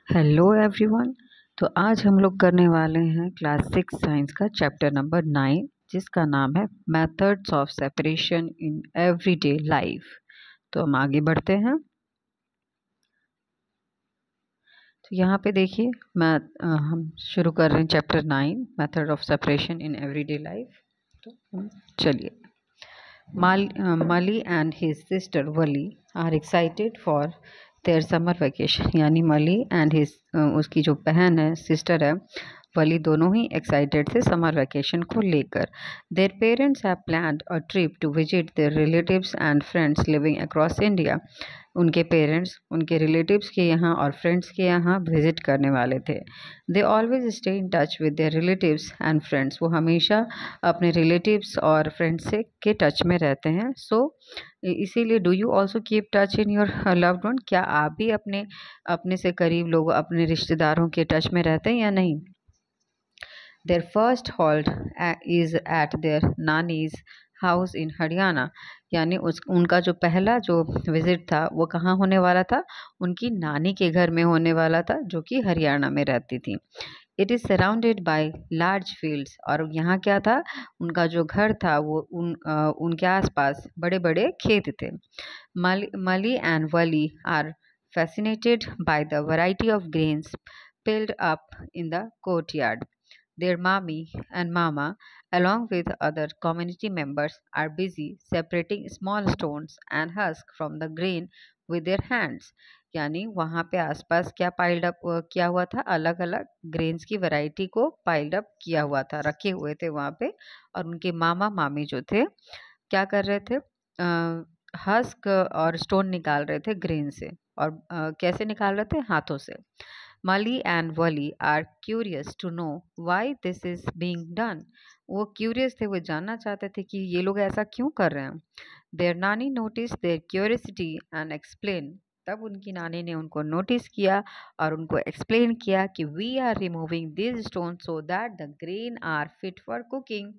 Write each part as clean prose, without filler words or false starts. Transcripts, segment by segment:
Hello everyone. तो आज हम लोग करने वाले हैं क्लास 6 साइंस का चैप्टर नंबर 9, जिसका नाम है methods of separation in everyday life. तो हम आगे बढ़ते हैं। तो यहाँ पे देखिए हम शुरू कर रहे हैं chapter 9, method of separation in everyday life. तो चलिए। Mali and his sister Wali are excited for their summer vacation। यानी मली एंड हिज उसकी जो बहन है, सिस्टर है, वली, दोनों ही एक्साइटेड थे समर वेकेशन को लेकर। Their parents have planned a trip to visit their relatives and friends living across India. उनके पेरेंट्स उनके रिलेटिव्स के यहाँ और फ्रेंड्स के यहाँ विजिट करने वाले थे। They always stay in touch with their relatives and friends. वो हमेशा अपने रिलेटिव्स और फ्रेंड्स से के टच में रहते हैं। इसीलिए do you also keep touch in your loved one. क्या आप भी अपने अपने से करीब लोग, अपने रिश्तेदारों के टच में रहते हैं या नहीं। Their first halt is at their nani's house in Haryana. यानी उनका जो पहला जो विज़िट था वो कहाँ होने वाला था, उनकी नानी के घर में होने वाला था, जो कि हरियाणा में रहती थी। It is surrounded by large fields. और यहाँ क्या था, उनका जो घर था वो उनके आसपास बड़े बड़े खेत थे। Mali and Wali are fascinated by the variety of grains piled up in the courtyard. Their mommy and mama, along with other community members, are busy separating small stones and husks from the grain with their hands। यानी वहाँ पे आसपास क्या piled up किया हुआ था, अलग अलग ग्रेन्स की वैरायटी को पाइल्ड अप किया हुआ था, रखे हुए थे वहाँ पे। और उनके मामा मामी जो थे क्या कर रहे थे, हस्क और स्टोन निकाल रहे थे ग्रेन से। और कैसे निकाल रहे थे, हाथों से। Malli and Wali are curious to know why this is being done. वो क्यूरियस थे, वो जानना चाहते थे कि ये लोग ऐसा क्यों कर रहे हैं। Their nani notice their curiosity and explain. तब उनकी नानी ने उनको नोटिस किया और उनको एक्सप्लेन किया कि we are removing this stone so that the grain are fit for cooking.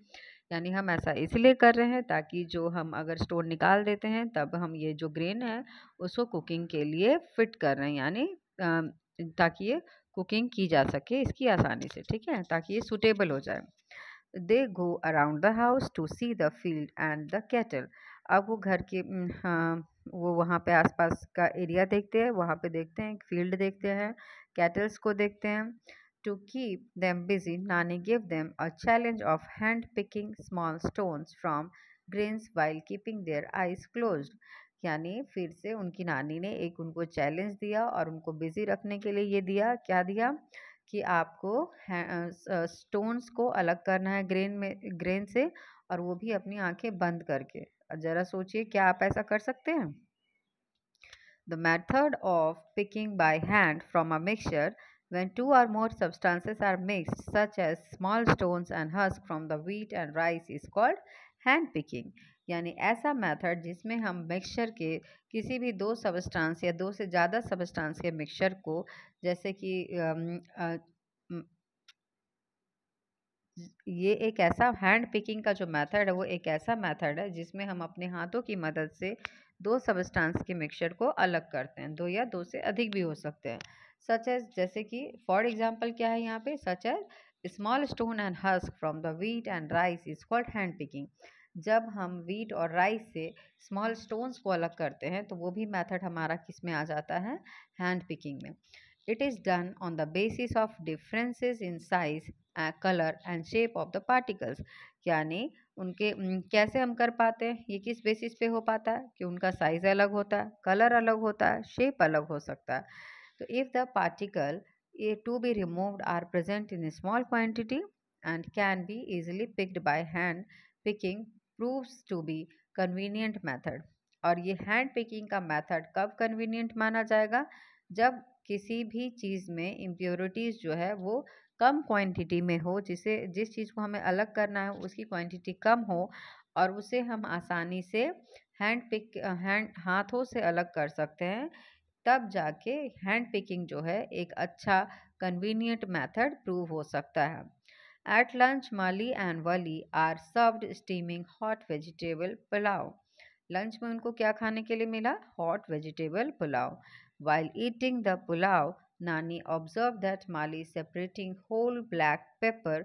यानी हम ऐसा इसलिए कर रहे हैं ताकि जो हम अगर स्टोन निकाल देते हैं तब हम ये जो ग्रेन है उसको कुकिंग के लिए फिट कर रहे हैं। यानी ताकि ये कुकिंग की जा सके इसकी आसानी से, ठीक है, ताकि ये सूटेबल हो जाए। They go around the house to see the field and the cattle. अब वो घर के हाँ, वो वहाँ पे आसपास का एरिया देखते हैं, वहाँ पे देखते हैं, फील्ड देखते हैं, कैटल्स को देखते हैं। To keep them busy, Nani gave them a challenge of hand picking small stones from grains while keeping their eyes closed। यानी फिर से उनकी नानी ने एक उनको चैलेंज दिया और उनको बिजी रखने के लिए ये दिया, क्या दिया कि आपको स्टोन्स को अलग करना है ग्रेन से, और वो भी अपनी आंखें बंद करके। जरा सोचिए, क्या आप ऐसा कर सकते हैं। The method of picking by hand from a mixture, when two or more substances are mixed, such as small stones and husks from the wheat and rice, is called hand picking। यानी ऐसा method जिसमें हम mixture के किसी भी दो substance या दो से ज़्यादा सबस्टांस के मिक्सचर को, जैसे कि ये एक ऐसा हैंड पिकिंग का जो मेथड है वो एक ऐसा मेथड है जिसमें हम अपने हाथों की मदद से दो सबस्टांस के मिक्सचर को अलग करते हैं। दो या दो से अधिक भी हो सकते हैं। सच एज, जैसे कि फॉर एग्जांपल क्या है यहाँ पे, such as small stone and husk from the wheat and rice is called hand picking. जब हम व्हीट और राइस से स्मॉल स्टोन्स को अलग करते हैं तो वो भी मेथड हमारा किस में आ जाता है, हैंड पिकिंग में। It is done on the basis of differences in size, colour and shape of the particles. यानी उनके कैसे हम कर पाते हैं, ये किस बेसिस पे हो पाता है कि उनका साइज अलग होता है, कलर अलग होता है, शेप अलग हो सकता है। तो if the particle to be removed are present in small quantity and can be easily picked by hand picking proves to be convenient method. और ये हैंड पिकिंग का मेथड कब कन्वीनियंट माना जाएगा, जब किसी भी चीज़ में इम्प्योरिटीज़ जो है वो कम क्वांटिटी में हो, जिस चीज़ को हमें अलग करना है उसकी क्वांटिटी कम हो और उसे हम आसानी से हैंड हाथों से अलग कर सकते हैं, तब जाके हैंड पिकिंग जो है एक अच्छा कन्वीनियंट मेथड प्रूव हो सकता है। At lunch Malli and Wali are served steaming hot vegetable pulao. Lunch में उनको क्या खाने के लिए मिला, hot vegetable pulao. While eating the pulao Nani observed that Mali is separating whole black pepper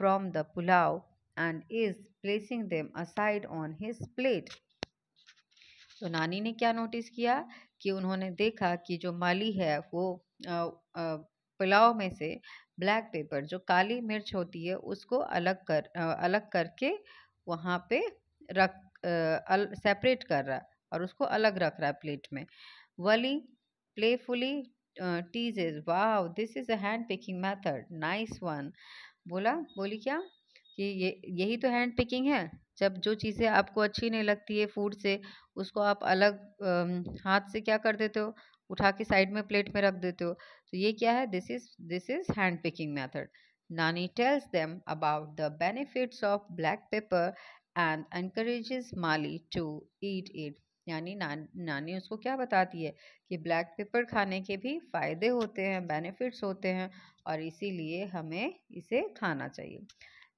from the pulao and is placing them aside on his plate. तो नानी ने क्या नोटिस किया कि उन्होंने देखा कि जो माली है वो पुलाव में से ब्लैक पेपर जो काली मिर्च होती है उसको अलग करके वहाँ पे सेपरेट कर रहा है और उसको अलग रख रहा है प्लेट में. Vali playfully teases, wow this is a hand picking method, nice one. बोली क्या कि यही तो हैंड पिकिंग है. जब जो चीज़ें आपको अच्छी नहीं लगती है फूड से, उसको आप अलग हाथ से क्या कर देते हो, उठा के साइड में प्लेट में रख देते हो. तो ये क्या है, this is hand picking method. Nani tells them about the benefits of black pepper and encourages Mali to eat it. यानी नानी उसको क्या बताती है कि ब्लैक पेपर खाने के भी फायदे होते हैं, बेनिफिट्स होते हैं और इसीलिए हमें इसे खाना चाहिए.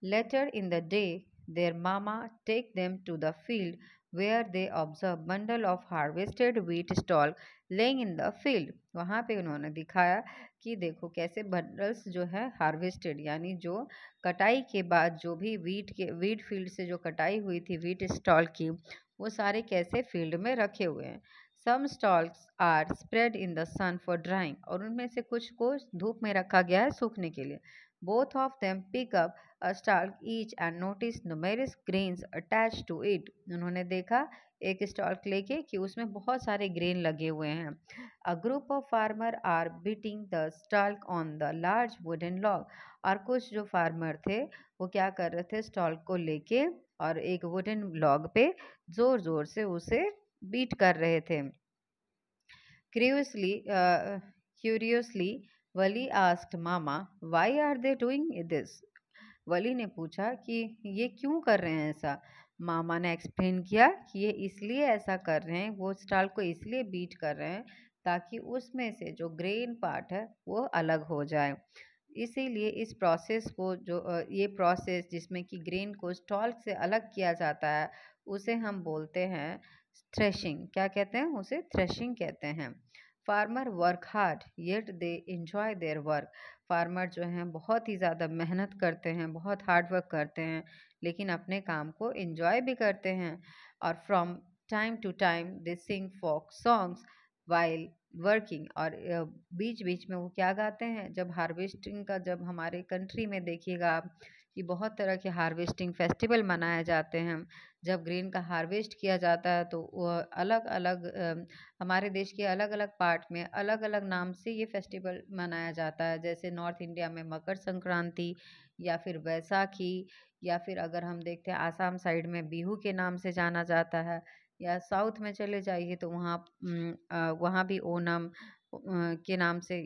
Later in the day, their mama take them to the field where they observe bundle of harvested wheat stalk laying in the field. वहाँ पे उन्होंने दिखाया कि देखो कैसे बंडल्स जो है हार्वेस्टेड यानी जो कटाई के बाद जो भी वीट फील्ड से जो कटाई हुई थी वीट स्टॉल की, वो सारे कैसे फील्ड में रखे हुए हैं. Some stalls are spread in the sun for drying, और उनमें से कुछ को धूप में रखा गया है सूखने के लिए. Both of them pick up a stalk each and notice numerous grains attached to it. उन्होंने देखा एक स्टॉल्क लेके कि उसमें बहुत सारे ग्रेन लगे हुए हैं. A group of farmer are beating the stalk on the large wooden log. और कुछ जो फार्मर थे वो क्या कर रहे थे, स्टॉल्क को लेके और एक वुडन लॉग पे जोर जोर से उसे बीट कर रहे थे. Curiously, Vali asked mama why are they doing this. Vali ने पूछा कि ये क्यों कर रहे हैं ऐसा. मामा ने एक्सप्लेन किया कि ये इसलिए ऐसा कर रहे हैं, वो स्टाल को इसलिए बीट कर रहे हैं ताकि उसमें से जो ग्रेन पार्ट है वो अलग हो जाए. इसीलिए इस प्रोसेस को ये प्रोसेस जिसमें कि ग्रेन को स्टॉल्क से अलग किया जाता है उसे हम बोलते हैं थ्रेशिंग. क्या कहते हैं उसे, थ्रेशिंग कहते हैं. Farmer work hard yet they enjoy their work. Farmer जो हैं बहुत ही ज़्यादा मेहनत करते हैं, बहुत हार्ड वर्क करते हैं, लेकिन अपने काम को इंजॉय भी करते हैं. और from time to time they sing folk songs while working. और बीच बीच में वो क्या गाते हैं, जब हार्वेस्टिंग का, जब हमारे कंट्री में देखिएगा आप कि बहुत तरह के हार्वेस्टिंग फेस्टिवल मनाए जाते हैं. जब ग्रेन का हार्वेस्ट किया जाता है तो अलग अलग हमारे देश के अलग अलग पार्ट में अलग अलग नाम से ये फेस्टिवल मनाया जाता है. जैसे नॉर्थ इंडिया में मकर संक्रांति या फिर बैसाखी, या फिर अगर हम देखते हैं आसाम साइड में बिहू के नाम से जाना जाता है, या साउथ में चले जाइए तो वहाँ भी ओनम के नाम से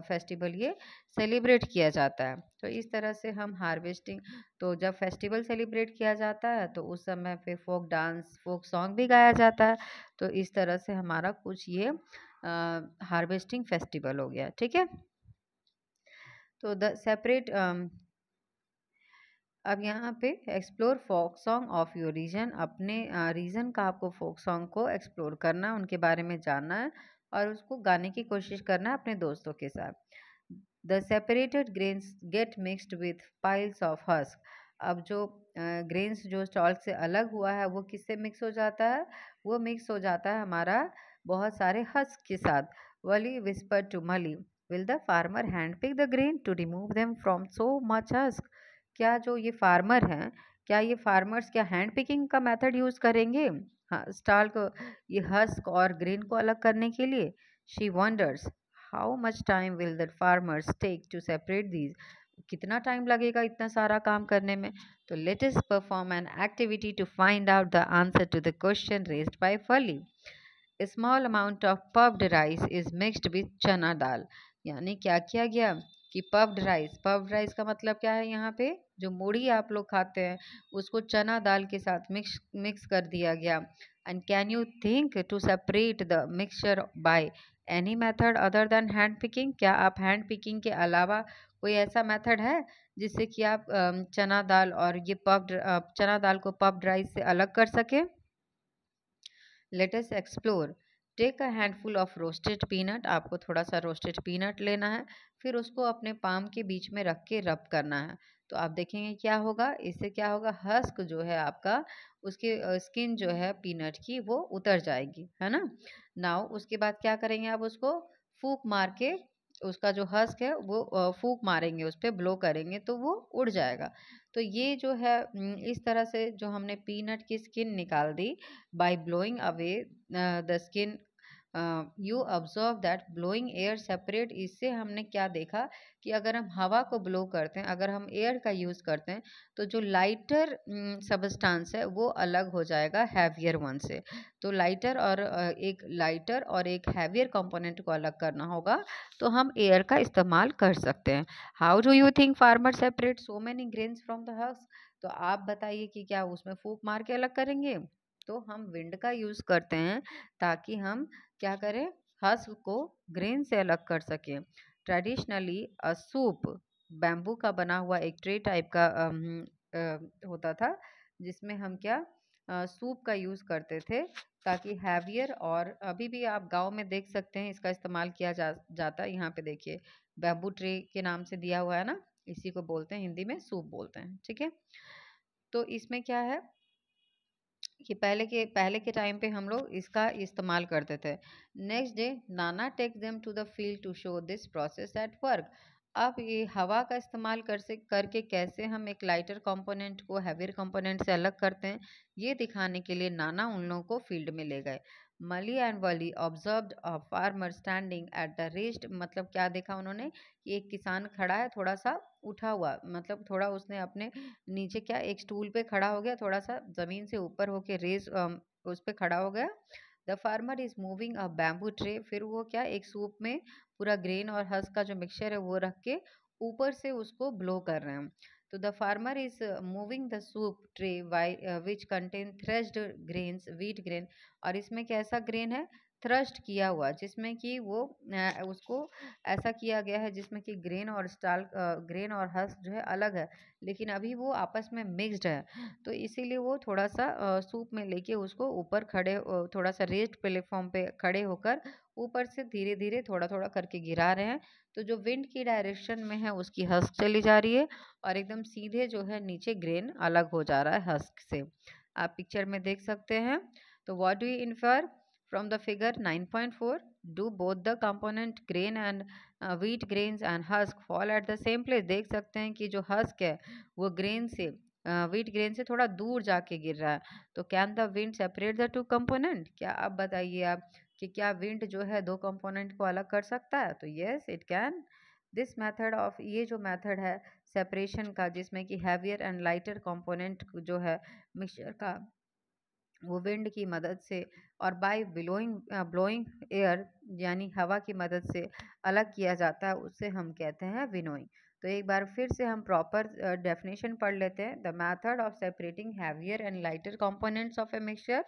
फेस्टिवल ये सेलिब्रेट किया जाता है. तो इस तरह से हम हार्वेस्टिंग, तो जब फेस्टिवल सेलिब्रेट किया जाता है तो उस समय पे फोक डांस, फोक सॉन्ग भी गाया जाता है. तो इस तरह से हमारा कुछ ये हार्वेस्टिंग फेस्टिवल हो गया. ठीक है, तो द सेपरेट अब यहाँ पे explore folk song of your region. अपने रीजन का आपको फोक सॉन्ग को एक्सप्लोर करना है, उनके बारे में जानना है और उसको गाने की कोशिश करना है अपने दोस्तों के साथ. The separated grains get mixed with piles of husk. अब जो ग्रेन्स जो स्टॉल्क से अलग हुआ है वो किससे मिक्स हो जाता है, वो मिक्स हो जाता है हमारा बहुत सारे हस्क के साथ. Wally whisper to Molly, will the farmer hand pick the grain to remove them from so much husk. क्या जो ये फार्मर हैं, क्या ये फार्मर्स क्या हैंड पिकिंग का मेथड यूज़ करेंगे, हाँ, स्टाल को, ये हस्क और ग्रेन को अलग करने के लिए. She wonders how much time will the farmers take to separate these. कितना टाइम लगेगा इतना सारा काम करने में. तो let us perform an activity to find out the answer to the question raised by Phali. A small amount of puffed rice is mixed with चना दाल. यानी क्या किया गया कि पफ्ड राइस का मतलब क्या है, यहाँ पे जो मूढ़ी आप लोग खाते हैं उसको चना दाल के साथ मिक्स कर दिया गया. And can you think to separate the mixture by any method other than hand picking. क्या आप हैंड पिकिंग के अलावा कोई ऐसा मेथड है जिससे कि आप चना दाल और ये चना दाल को पफ्ड राइस से अलग कर सके. Let us explore. Take a handful of roasted peanut, आपको थोड़ा सा रोस्टेड पीनट लेना है, फिर उसको अपने पाम के बीच में रख के रब करना है। तो आप देखेंगे क्या होगा, इससे क्या होगा, हस्क जो है आपका, उसकी स्किन जो है पीनट की वो उतर जाएगी, है ना। नाउ उसके बाद क्या करेंगे, आप उसको फूक मार के, उसका जो हस्क है वो फूक मारेंगे, उस पर ब्लो करेंगे तो वो उड़ जाएगा। तो ये जो है इस तरह से जो हमने पीनट की स्किन निकाल दी by blowing away the skin, you observe that blowing air separate. इससे हमने क्या देखा कि अगर हम हवा को ब्लो करते हैं, अगर हम एयर का यूज करते हैं, तो जो लाइटर सबस्टांस है वो अलग हो जाएगा हैवियर वन से। तो लाइटर और एक हैवियर कंपोनेंट को अलग करना होगा, तो हम एयर का इस्तेमाल कर सकते हैं। How do you think farmer separate so many grains from the husk? तो आप बताइए कि क्या उसमें फूक मार के अलग करेंगे? तो हम विंड का यूज करते हैं ताकि हम क्या करें, हस्क को ग्रेन से अलग कर सकें। ट्रेडिशनली अ सूप, बैम्बू का बना हुआ एक ट्रे टाइप का होता था, जिसमें हम क्या सूप का यूज करते थे ताकि हैवियर, और अभी भी आप गांव में देख सकते हैं इसका इस्तेमाल किया जाता है। यहाँ पे देखिए बैम्बू ट्रे के नाम से दिया हुआ है ना, इसी को बोलते हैं, हिंदी में सूप बोलते हैं, ठीक है। तो इसमें क्या है कि पहले के टाइम पे हम लोग इसका इस्तेमाल करते थे। Next day nana take them to the field to show this process at work. अब ये हवा का इस्तेमाल करके कैसे हम एक लाइटर कंपोनेंट को हैवियर कंपोनेंट से अलग करते हैं, ये दिखाने के लिए नाना उन लोगों को फील्ड में ले गए। मली and Wali observed a farmer standing at the rest, मतलब क्या देखा उन्होंने कि एक किसान खड़ा है थोड़ा सा उठा हुआ, मतलब थोड़ा उसने अपने नीचे क्या एक स्टूल पे खड़ा हो गया, थोड़ा सा जमीन से ऊपर होके उस पे खड़ा हो गया। The farmer is moving a bamboo tray, फिर वो क्या एक सूप में पूरा ग्रेन और हस्क का जो मिक्सचर है वो रख के ऊपर से उसको ब्लो कर रहे हैं। तो the farmer is moving the soup tray which contain threshed grains, wheat grain, और इसमें कैसा ग्रेन है, थ्रस्ट किया हुआ, जिसमें कि वो उसको ऐसा किया गया है जिसमें कि ग्रेन और हस्क जो है अलग है, लेकिन अभी वो आपस में मिक्स्ड है। तो इसीलिए वो थोड़ा सा सूप में लेके उसको ऊपर थोड़ा सा रेस्ट प्लेटफॉर्म पे खड़े होकर ऊपर से धीरे धीरे थोड़ा थोड़ा करके गिरा रहे हैं। तो जो विंड की डायरेक्शन में है उसकी हस्क चली जा रही है, और एकदम सीधे जो है नीचे ग्रेन अलग हो जा रहा है हस्क से। आप पिक्चर में देख सकते हैं। तो what do you infer from the figure 9.4? Do both the component grain and wheat grains and husk fall at the same place? देख सकते हैं कि जो हस्क है वो ग्रेन से व्हीट ग्रेन से थोड़ा दूर जाके गिर रहा है। तो can the wind separate the two component? क्या अब बताइए आप कि क्या विंड जो है दो कंपोनेंट को अलग कर सकता है? तो yes it can. This method of, ये जो मेथड है सेपरेशन का, जिसमें कि हैवियर एंड लाइटर कंपोनेंट जो है मिक्सचर का, वो विंड की मदद से और बाय ब्लोइंग एयर यानी हवा की मदद से अलग किया जाता है, उससे हम कहते हैं विनोइंग। तो एक बार फिर से हम प्रॉपर डेफिनेशन पढ़ लेते हैं। The method of separating heavier and lighter components of a mixture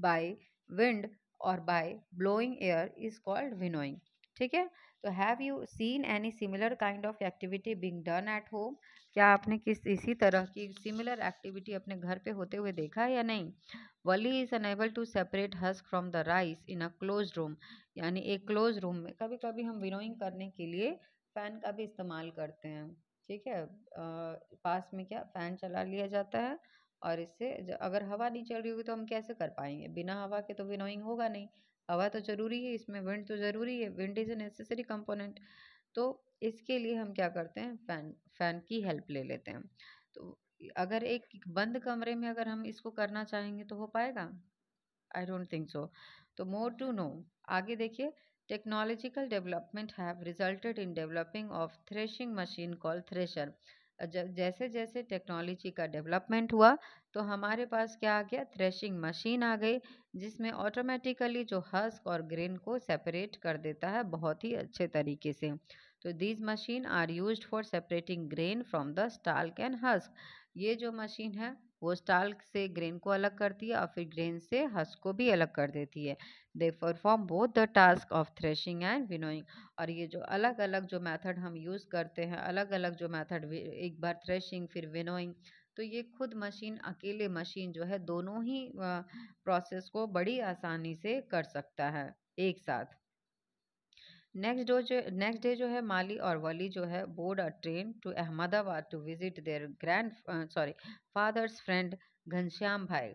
by wind or by blowing air is called winnowing, ठीक है। तो have you seen any similar kind of activity being done at home? क्या आपने इसी तरह की similar activity अपने घर पे होते हुए देखा है या नहीं? Vali is unable to separate husk from the rice in a close room, यानी एक क्लोज रूम में कभी कभी हम विनोइंग करने के लिए फैन का भी इस्तेमाल करते हैं, ठीक है। पास में क्या फैन चला लिया जाता है, और इससे अगर हवा नहीं चल रही होगी तो हम कैसे कर पाएंगे, बिना हवा के तो विनोइंग होगा नहीं। हवा तो जरूरी है, इसमें विंड तो जरूरी है, wind is a necessary component. तो इसके लिए हम क्या करते हैं, फैन की हेल्प ले लेते हैं। तो अगर एक बंद कमरे में अगर हम इसको करना चाहेंगे तो हो पाएगा? I don't think so. तो मोर टू नो, आगे देखिए। Technological development have resulted in developing of threshing machine called thresher. जैसे जैसे टेक्नोलॉजी का डेवलपमेंट हुआ तो हमारे पास क्या आ गया, थ्रेशिंग मशीन आ गई, जिसमें ऑटोमेटिकली जो हस्क और ग्रेन को सेपरेट कर देता है बहुत ही अच्छे तरीके से। तो these machine are used for separating grain from the stalk and husk. ये जो मशीन है वो स्टाल्क से ग्रेन को अलग करती है और फिर ग्रेन से हस्क को भी अलग कर देती है। They perform both the task of threshing and winnowing. और ये जो अलग अलग जो मेथड हम यूज़ करते हैं, अलग अलग जो मेथड, एक बार थ्रेशिंग फिर विनोइंग, तो ये खुद मशीन, अकेले मशीन जो है दोनों ही प्रोसेस को बड़ी आसानी से कर सकता है एक साथ। नेक्स्ट डे जो है माली और वली जो है board a train to Ahmedabad to visit their father's friend Ghanshyam bhai.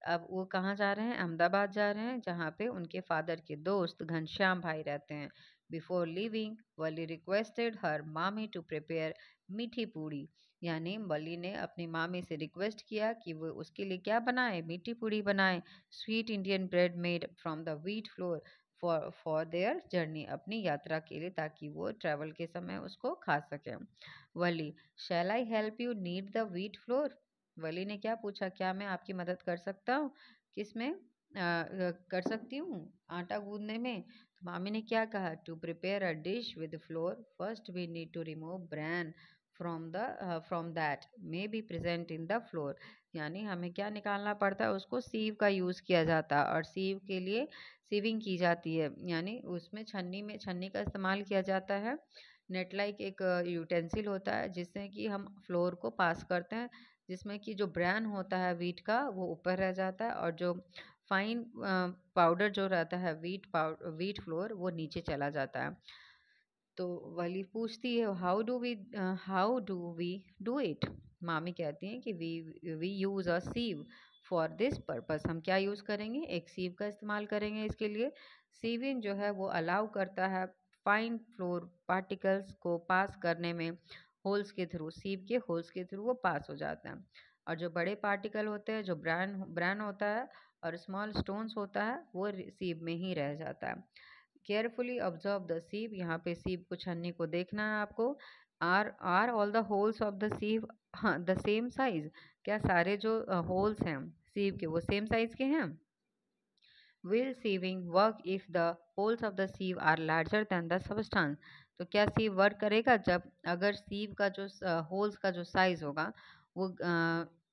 अब वो कहाँ जा रहे हैं? अहमदाबाद जा रहे हैं, जहाँ पे उनके फादर के दोस्त घनश्याम भाई रहते हैं। बिफोर लिविंग वली रिक्वेस्टेड हर मामी टू प्रिपेयर मीठी पूड़ी, यानी वली ने अपनी मामी से रिक्वेस्ट किया कि वो उसके लिए क्या बनाए? मीठी पूड़ी बनाए। Sweet Indian bread made from the wheat floor for their journey, अपनी यात्रा के लिए, ताकि वो ट्रैवल के समय उसको खा सके। Vali, shall I help you knead the wheat flour? Vali ने क्या पूछा, क्या मैं आपकी मदद कर सकता हूँ? किसमें कर सकती हूँ? आटा गूंदने में। तो मामी ने क्या कहा? To prepare a dish with flour first we need to remove bran from that may be present in the flour, यानी हमें क्या निकालना पड़ता है? उसको सीव का यूज़ किया जाता है, और सीव के लिए सीविंग की जाती है, यानी उसमें छन्नी का इस्तेमाल किया जाता है। नेट लाइक एक यूटेंसिल होता है जिससे कि हम फ्लोर को पास करते हैं, जिसमें कि जो ब्रैन होता है वीट का वो ऊपर रह जाता है, और जो फाइन पाउडर जो रहता है वीट फ्लोर वो नीचे चला जाता है। तो वली पूछती है how do we do it? मामी कहती हैं कि we use a sieve for this purpose, हम क्या यूज करेंगे? एक सीव का इस्तेमाल करेंगे इसके लिए। सीविंग जो है वो अलाउ करता है फाइन फ्लोर पार्टिकल्स को पास करने में होल्स के थ्रू, सीव के होल्स के थ्रू वो पास हो जाते हैं। और जो बड़े पार्टिकल होते हैं, जो ब्रैन होता है और स्मॉल स्टोन्स होता है, वो सीव में ही रह जाता है। केयरफुली ऑब्जर्व द सीव, यहाँ पे सीव को छन्नी को देखना है आपको। Are all the holes of the sieve the same size? क्या सारे जो होल्स हैं सीव के वो सेम साइज के हैं? Will sieving work if the holes of the sieve are larger than the substance? तो क्या सीव वर्क करेगा जब अगर सीव का जो होल्स का जो साइज होगा वो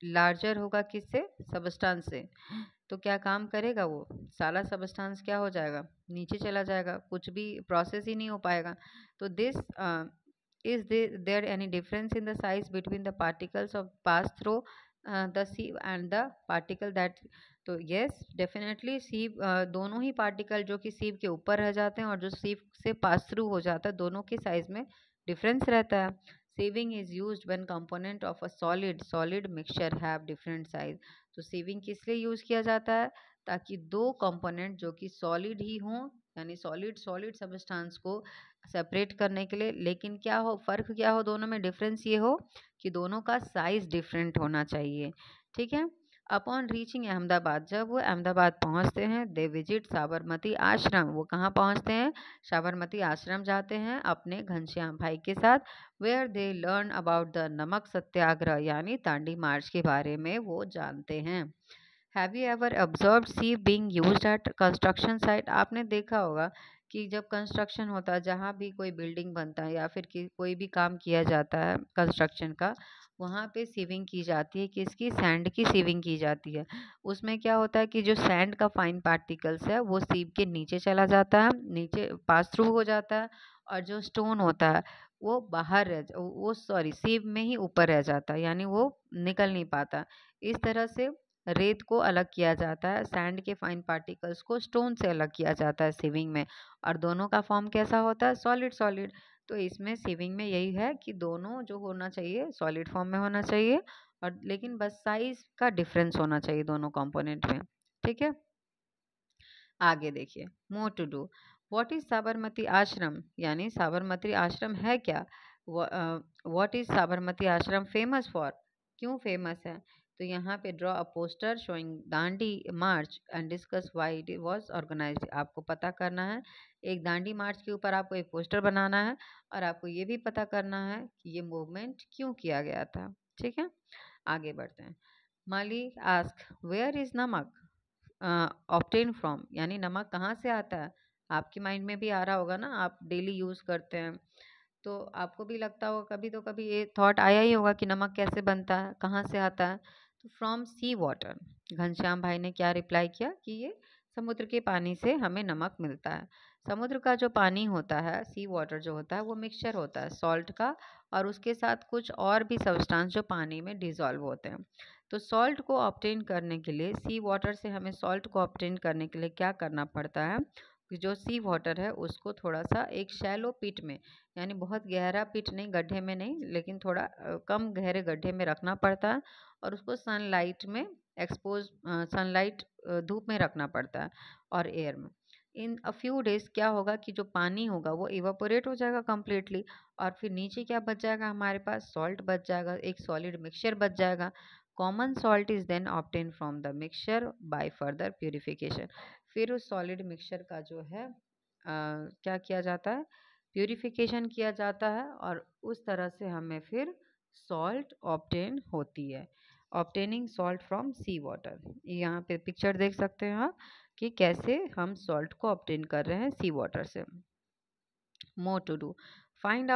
लार्जर होगा किससे? सबस्टांस से। तो क्या काम करेगा वो? सारा सबस्टांस क्या हो जाएगा? नीचे चला जाएगा, कुछ भी प्रोसेस ही नहीं हो पाएगा। तो this is there any difference in the size between the particles of pass through the sieve and the particle that? तो यस डेफिनेटली सीव, दोनों ही पार्टिकल जो कि सीव के ऊपर रह जाते हैं और जो सीव से पास थ्रू हो जाता है, दोनों के साइज में डिफरेंस रहता है। Sieving is used when component of a solid mixture have different size. तो सीविंग किस लिए यूज किया जाता है? ताकि दो कंपोनेंट जो कि सॉलिड ही हों, यानी सॉलिड सॉलिड सबस्टांस को सेपरेट करने के लिए, लेकिन क्या हो फर्क, क्या हो दोनों में? डिफरेंस ये हो कि दोनों का साइज डिफरेंट होना चाहिए। ठीक है। अपॉन रीचिंग अहमदाबाद, जब वो अहमदाबाद पहुंचते हैं, दे विजिट साबरमती आश्रम, वो कहाँ पहुंचते हैं? साबरमती आश्रम जाते हैं अपने घनश्याम भाई के साथ। Where they learn about the namak satyagraha, यानी दांडी मार्च के बारे में वो जानते हैं। Have you ever observed sieve being used at construction site? आपने देखा होगा कि जब कंस्ट्रक्शन होता है, जहाँ भी कोई बिल्डिंग बनता है या फिर कोई भी काम किया जाता है कंस्ट्रक्शन का, वहाँ पे सीविंग की जाती है। किसकी? सैंड की सीविंग की जाती है। उसमें क्या होता है कि जो सैंड का फाइन पार्टिकल्स है वो सीव के नीचे चला जाता है, नीचे पास थ्रू हो जाता है, और जो स्टोन होता है वो सीव में ही ऊपर रह जाता है, यानी वो निकल नहीं पाता। इस तरह से रेत को अलग किया जाता है, सैंड के फाइन पार्टिकल्स को स्टोन से अलग किया जाता है सीविंग में, और दोनों का फॉर्म कैसा होता है? Solid solid. तो इसमें सीविंग में यही है कि दोनों जो होना चाहिए सॉलिड फॉर्म में होना चाहिए, और लेकिन बस साइज का डिफरेंस होना चाहिए दोनों कंपोनेंट में। ठीक है। आगे देखिए, more to do. What is Sabarmati Ashram, यानी साबरमती आश्रम है क्या? व्हाट इज साबरमती आश्रम फेमस फॉर? क्यों फेमस है? तो यहाँ पे draw a poster showing Dandi march and discuss why it was organised. आपको पता करना है, एक दांडी मार्च के ऊपर आपको एक पोस्टर बनाना है, और आपको ये भी पता करना है कि ये मूवमेंट क्यों किया गया था। ठीक है। आगे बढ़ते हैं। माली आस्क वेयर इज नमक ऑब्टेन फ्रॉम, यानी नमक कहाँ से आता है? आपके माइंड में भी आ रहा होगा ना, आप डेली यूज़ करते हैं, तो आपको भी लगता होगा कभी, तो कभी ये थॉट आया ही होगा कि नमक कैसे बनता है, कहाँ से आता है? तो फ्रॉम सी वाटर। घनश्याम भाई ने क्या रिप्लाई किया कि ये समुद्र के पानी से हमें नमक मिलता है। समुद्र का जो पानी होता है, सी वाटर जो होता है, वो मिक्सचर होता है सॉल्ट का और उसके साथ कुछ और भी सब्सटेंस जो पानी में डिज़ोल्व होते हैं। तो सॉल्ट को ऑब्टेन करने के लिए, सी वाटर से हमें सॉल्ट को ऑब्टेन करने के लिए क्या करना पड़ता है कि जो सी वाटर है उसको थोड़ा सा एक शैलो पिट में, यानी बहुत गहरा पिट नहीं, गड्ढे में नहीं, लेकिन थोड़ा कम गहरे गड्ढे में रखना पड़ता है और उसको सनलाइट में एक्सपोज, सनलाइट धूप में रखना पड़ता है और एयर में। इन अ फ्यू डेज क्या होगा कि जो पानी होगा वो इवापोरेट हो जाएगा कम्प्लीटली और फिर नीचे क्या बच जाएगा, हमारे पास सॉल्ट बच जाएगा, एक सॉलिड मिक्सचर बच जाएगा। Common salt is then obtain from the mixture by further purification. फिर उस सॉलिड मिक्सचर का जो है क्या किया जाता है, प्यूरिफिकेशन किया जाता है और उस तरह से हमें फिर सॉल्ट ऑब्टेन होती है। Obtaining salt from sea water, यहाँ पे पिक्चर देख सकते हैं आप कि कैसे हम सॉल्ट को ऑब्टेन कर रहे हैं सी वाटर से। More to do. Find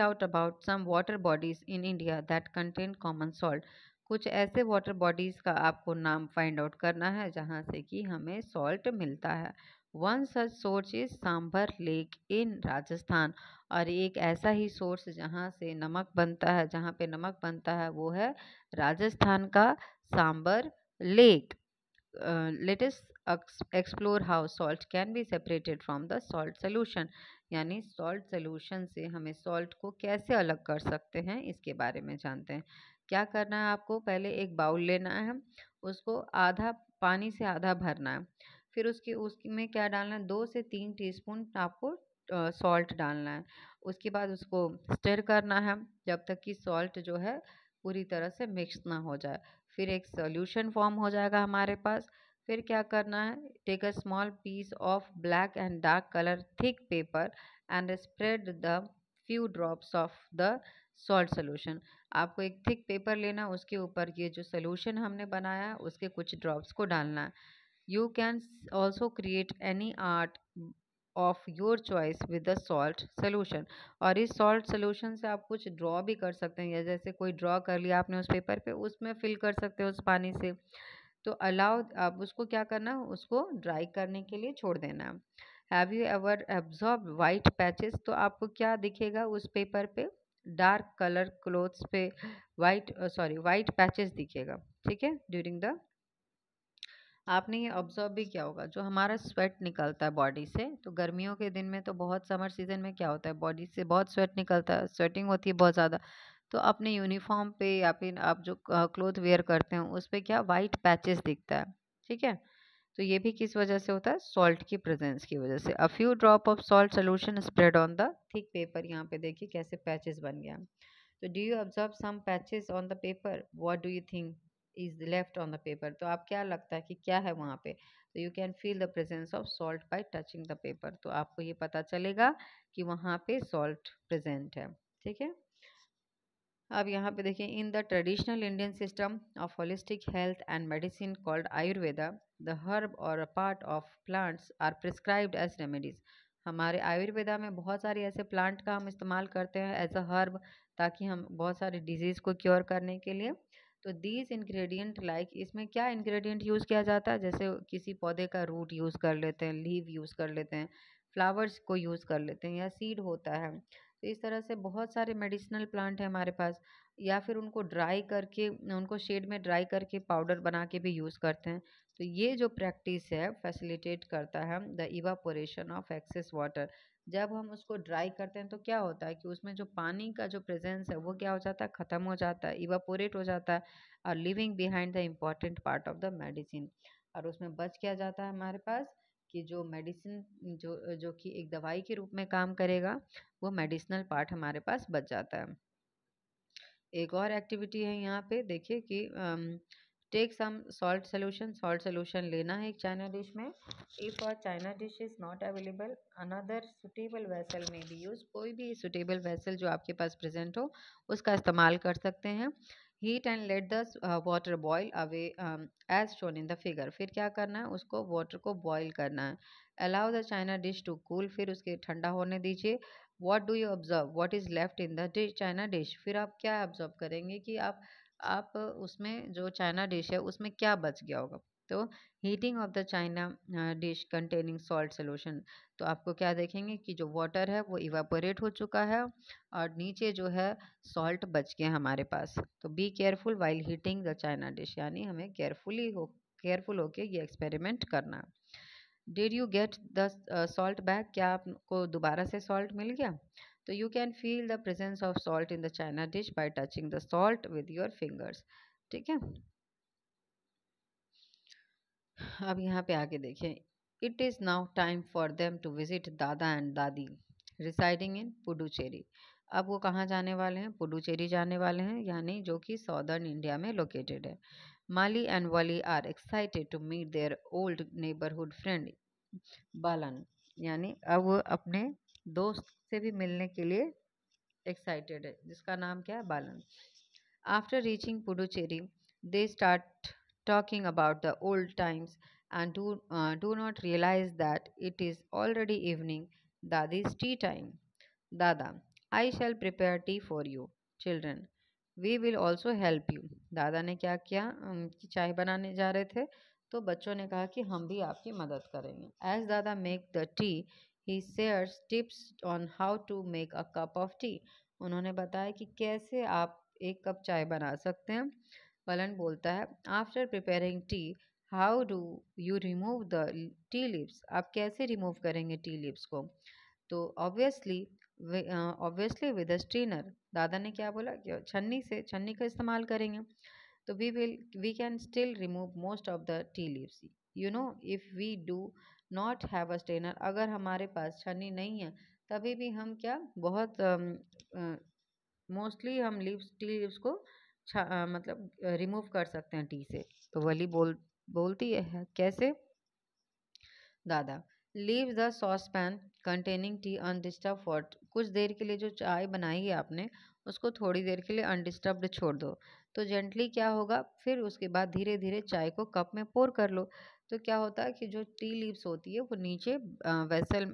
out about some water bodies in India that contain common salt. कुछ ऐसे वाटर बॉडीज का आपको नाम फाइंड आउट करना है जहाँ से कि हमें सॉल्ट मिलता है। One such source is sambar lake in Rajasthan, और एक ऐसा ही सोर्स जहाँ से नमक बनता है, जहाँ पे नमक बनता है वो है राजस्थान का Sambhar lake. Let us explore how salt can be separated from the salt solution, यानी सॉल्ट सोल्यूशन से हमें सॉल्ट को कैसे अलग कर सकते हैं इसके बारे में जानते हैं। क्या करना है आपको, पहले एक बाउल लेना है, उसको आधा पानी से आधा भरना है, फिर उसमें क्या डालना है, 2 से 3 टीस्पून आपको सॉल्ट डालना है। उसके बाद उसको स्टर करना है जब तक कि सॉल्ट जो है पूरी तरह से मिक्स ना हो जाए। फिर एक सॉल्यूशन फॉर्म हो जाएगा हमारे पास। फिर क्या करना है, take a small piece of black and dark colour thick paper and spread the few drops of the salt solution. आपको एक थिक पेपर लेना, उसके ऊपर ये जो सोल्यूशन हमने बनाया है उसके कुछ ड्रॉप्स को डालना है। You can also create any art of your choice with the salt solution, और इस सॉल्ट सोल्यूशन से आप कुछ ड्रॉ भी कर सकते हैं, या जैसे कोई ड्रॉ कर लिया आपने उस पेपर पे, उसमें फिल कर सकते हो उस पानी से। तो अलाउ आप उसको क्या करना है, उसको ड्राई करने के लिए छोड़ देना है। Have you ever absorb white patches, तो आपको क्या दिखेगा उस पेपर पे, डार्क कलर क्लोथ्स पे वाइट पैचेस दिखेगा, ठीक है। ड्यूरिंग द, आपने ये ऑब्जर्व भी किया होगा, जो हमारा स्वेट निकलता है बॉडी से, तो गर्मियों के दिन में तो बहुत, समर सीजन में क्या होता है, बॉडी से बहुत स्वेट निकलता है, स्वेटिंग होती है बहुत ज़्यादा। तो अपने यूनिफॉर्म पे या फिर आप जो क्लोथ वेयर करते हैं उस पे क्या वाइट पैचेस दिखता है, ठीक है। तो ये भी किस वजह से होता है, सॉल्ट की प्रेजेंस की वजह से। A few drop of salt solution spread on the thick paper, यहाँ पे देखिए कैसे पैचेस बन गया। तो do you observe some patches on the paper, what do you think is left on the paper, तो आप क्या लगता है कि क्या है वहाँ पे। तो you can feel the presence of salt bye touching the paper, तो आपको ये पता चलेगा कि वहाँ पे सॉल्ट प्रेजेंट है, ठीक है। अब यहाँ पे देखिए, in the traditional Indian system of holistic health and medicine called Ayurveda, the herb or a part of plants are prescribed as remedies. हमारे आयुर्वेदा में बहुत सारे ऐसे प्लांट का हम इस्तेमाल करते हैं एज अ हर्ब, ताकि हम बहुत सारे डिजीज़ को क्योर करने के लिए। तो दीज इंग्रेडिएंट लाइक, इसमें क्या इंग्रेडिएंट यूज़ किया जाता है, जैसे किसी पौधे का रूट यूज़ कर लेते हैं, लीव यूज़ कर लेते हैं, फ्लावर्स को यूज़ कर लेते हैं, या सीड होता है। तो इस तरह से बहुत सारे मेडिसिनल प्लांट है हमारे पास, या फिर उनको ड्राई करके, उनको शेड में ड्राई करके पाउडर बना के भी यूज़ करते हैं। तो ये जो प्रैक्टिस है फैसिलिटेट करता है the evaporation of excess water. जब हम उसको ड्राई करते हैं तो क्या होता है कि उसमें जो पानी का जो प्रेजेंस है वो क्या हो जाता है, ख़त्म हो जाता है, इवापोरेट हो जाता है, और living behind the important part of the medicine. और उसमें बच क्या जाता है हमारे पास कि जो मेडिसिन, जो जो कि एक दवाई के रूप में काम करेगा, वो मेडिसिनल पार्ट हमारे पास बच जाता है। एक और एक्टिविटी है यहाँ पे देखिए कि टेक सम सॉल्ट सोल्यूशन लेना है एक चाइना डिश में। If a China dish is not available, another suitable vessel में बी यूज, कोई भी सुटेबल वेसल जो आपके पास प्रेजेंट हो उसका इस्तेमाल कर सकते हैं। Heat and let the water boil away as shown in the figure, फिर क्या करना है, उसको वाटर को बॉयल करना है। Allow the china dish to cool, फिर उसके ठंडा होने दीजिए। What do you observe, what is left in the dish, china dish, फिर आप क्या ऑब्जर्व करेंगे कि आप उसमें जो चाइना डिश है उसमें क्या बच गया होगा। तो heating of the china dish containing salt solution, तो आपको क्या देखेंगे कि जो वाटर है वो इवापोरेट हो चुका है और नीचे जो है सॉल्ट बच गया हमारे पास। तो be careful while heating the china dish, यानी हमें केयरफुल होके ये एक्सपेरिमेंट करना। Did you get the salt back, क्या आपको दोबारा से सॉल्ट मिल गया? तो you can feel the presence of salt in the china dish by touching the salt with your fingers. ठीक है, अब यहाँ पे आके देखें। It is now time for them to visit Dada and Dadi residing इन पुडुचेरी। अब वो कहाँ जाने वाले हैं? पुडुचेरी जाने वाले हैं, यानी जो कि सॉदर्न इंडिया में लोकेटेड है। Mali and Wali are excited to meet their old neighbourhood friend Balan, यानी अब वो अपने दोस्त से भी मिलने के लिए एक्साइटेड है, जिसका नाम क्या है? बालन। After reaching Puducherry, they start talking about the old times and do not realize that it is already evening. Dadi's tea time. Dada, I shall prepare tea for you. Children, we will also help you. दादा ने क्या किया कि चाय बनाने जा रहे थे, तो बच्चों ने कहा कि हम भी आपकी मदद करेंगे। As दादा make the tea, he shares tips on how to make a cup of tea. उन्होंने बताया कि कैसे आप एक कप चाय बना सकते हैं। बलन बोलता है, after preparing T how do you remove the tea leaves, आप कैसे रिमूव करेंगे टी लीव्स को? तो ऑब्वियसली विद अ स्ट्रेनर, दादा ने क्या बोला कि छन्नी से, छन्नी का इस्तेमाल करेंगे। तो we can still remove most of the tea leaves, you know, if we do not have a strainer, अगर हमारे पास छन्नी नहीं है तभी भी हम क्या बहुत मोस्टली हम टी लीव्स को मतलब रिमूव कर सकते हैं टी से। तो वली बोलती है कैसे? Dada, leave the saucepan containing tea undisturbed for, कुछ देर के लिए जो चाय बनाई है आपने उसको थोड़ी देर के लिए अनडिस्टर्ब्ड छोड़ दो। तो जेंटली क्या होगा, फिर उसके बाद धीरे धीरे चाय को कप में पोर कर लो। तो क्या होता है कि जो टी लीव्स होती है वो नीचे वेसल